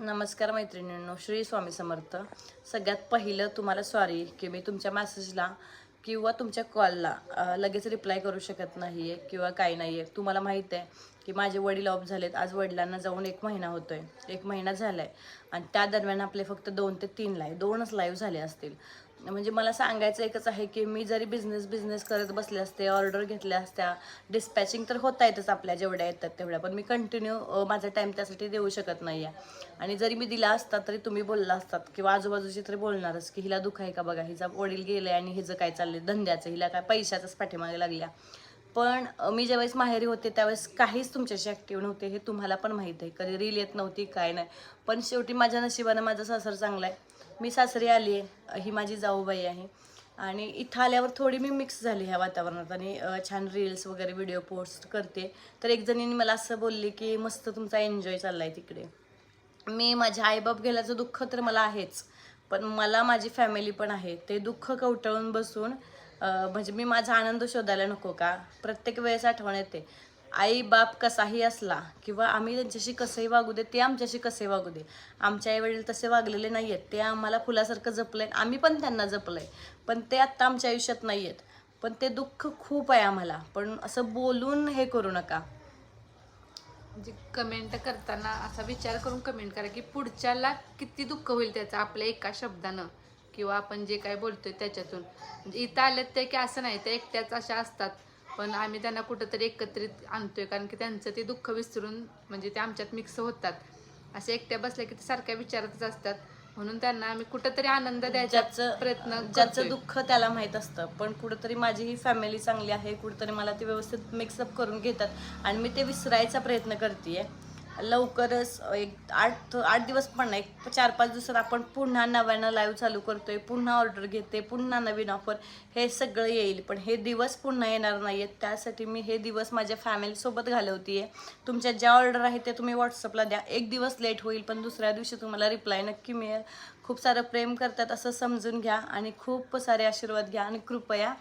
नमस्कार मैत्रिणींनो, श्री स्वामी समर्थ. सगळ्यात पहिलं तुम्हाला सॉरी की मी तुमच्या मेसेजला किंवा तुमच्या कॉलला लगेच रिप्लाय करू शकत नाही आहे किंवा काही नाही आहे. तुम्हाला माहीत आहे की माझे वडील ऑफ झालेत. आज वडिलांना जाऊन 1 महिना होतो आहे, 1 महिना झाला आहे आणि त्या दरम्यान आपले फक्त 2 ते 3 लाईव्ह 2च लाईव्ह झाले असतील. म्हणजे मला सांगायचं एकच आहे की मी जरी बिझनेस करत बसले असते, ऑर्डर घेतल्या असत्या, डिस्पॅचिंग तर होता येतच आपल्या जेवढ्या येतात तेवढ्या, पण मी कंटिन्यू माझा टाईम त्यासाठी देऊ शकत नाही आहे. आणि जरी मी दिला असता तरी तुम्ही बोलला असतात किंवा आजूबाजूची तरी बोलणारच की हिला दुःख आहे का बघा, हिचा वडील गेले आणि हिचं काय चाललंय धंद्याचं, हिला काय पैशाचाच पाठीमागे लागल्या. पण मी ज्यावेळेस माहेरी होते त्यावेळेस काहीच तुमच्याशी ॲक्टिव्ह नव्हते, हे तुम्हाला पण माहीत आहे. कधी रील येत नव्हती, काय नाही. पण शेवटी माझ्या नशिबानं माझं सासर चांगलं आहे. मी सासरी आली आहे, ही माझी जाऊबाई आहे आणि इथं आल्यावर थोडी मी मिक्स झाली ह्या वातावरणात आणि छान रील्स वगैरे व्हिडिओ पोस्ट करते. तर एक जणीने मला असं बोलली की मस्त तुमचा एन्जॉय चाललाय तिकडे. मी माझ्या आईबाप गेल्याचं दुःख तर मला आहेच, पण मला माझी फॅमिली पण आहे. ते दुःख कवटाळून बसून म्हणजे मी माझा आनंद शोधायला नको का? प्रत्येक वेळेस आठवण येते. आई बाप कसाही असला किंवा आम्ही त्यांच्याशी कसंही वागू दे, ते आमच्याशी कसे वागू दे, आमचे आईवडील तसे वागलेले नाही आहेत. ते आम्हाला फुलासारखं जपलंय, आम्ही पण त्यांना जपलंय, पण ते आत्ता आमच्या आयुष्यात नाही आहेत. पण ते दुःख खूप आहे आम्हाला. पण असं बोलून हे करू नका. म्हणजे कमेंट करताना असा विचार करून कमेंट करा की पुढच्याला किती दुःख होईल त्याचं आपल्या एका शब्दानं किंवा आपण जे काय बोलतोय त्याच्यातून. म्हणजे इथं आलेत ते की असं नाही, ते एकट्याच अशा असतात, पण आम्ही त्यांना कुठंतरी एकत्रित आणतोय कारण की त्यांचं ते दुःख विसरून म्हणजे ते आमच्यात मिक्स होतात. असे एकट्या बसल्या की ते सारख्या विचारातच असतात, म्हणून त्यांना आम्ही कुठंतरी आनंद द्यायचा प्रयत्न ज्याचं करतोय. दुःख त्याला माहीत असतं. पण कुठंतरी माझी ही फॅमिली चांगली आहे, कुठंतरी मला ते व्यवस्थित मिक्सअप करून घेतात आणि मी ते विसरायचा प्रयत्न करते. लवकरच एक 8 दिवस पण नाही, 4-5 दिवसात आपण पुन्हा नव्यानं लाईव्ह चालू करतोय, पुन्हा ऑर्डर घेते, पुन्हा नवीन ऑफर, हे सगळं येईल. पण हे दिवस पुन्हा येणार नाही आहेत. त्यासाठी मी हे दिवस माझ्या फॅमिलीसोबत घालवते. तुमच्या ज्या ऑर्डर आहेत ते तुम्ही व्हॉट्सअपला द्या. 1 दिवस लेट होईल पण दुसऱ्या दिवशी तुम्हाला रिप्लाय नक्की मिळेल. खूप सारं प्रेम करतात असं समजून घ्या आणि खूप सारे आशीर्वाद घ्या आणि कृपया.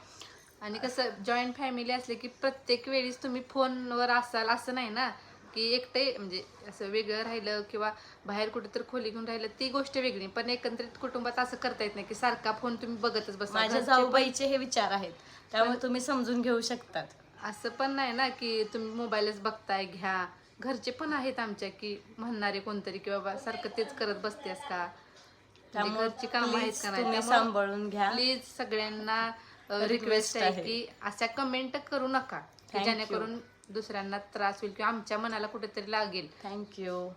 आणि कसं जॉईंट फॅमिली असले की प्रत्येक वेळीच तुम्ही फोनवर असाल असं नाही ना, की एकटे म्हणजे असं वेगळं राहिलं किंवा बाहेर कुठेतरी खोली घेऊन राहिलं ती गोष्ट वेगळी, पण एकत्रित कुटुंबात असं करता येत नाही की सारखा फोन तुम्ही बघतच बसा. माझ्या घरचे पण जाऊबाईचे हे विचार आहेत, त्यामुळे तुम्ही समजून घेऊ शकतात. असं पण नाही ना की तुम्ही मोबाईलच बघताय घ्या. घरचे पण आहेत आमच्या की म्हणणारे कोणतरी की बाबा सारखं तेच करत बसतेस का, म्हणजे त्यामुळे घरची कामं आहेत प्लीज का नाही. तुम्ही त्यामुळं सांभाळून घ्या. प्लीज सगळ्यांना रिक्वेस्ट रिक्वेस्ट आहे आहे. की अशा कमेंट करू नका की थँक्यू. जेणेकरून दुसऱ्यांना त्रास होईल किंवा आमच्या मनाला कुठेतरी लागेल. थँक्यू.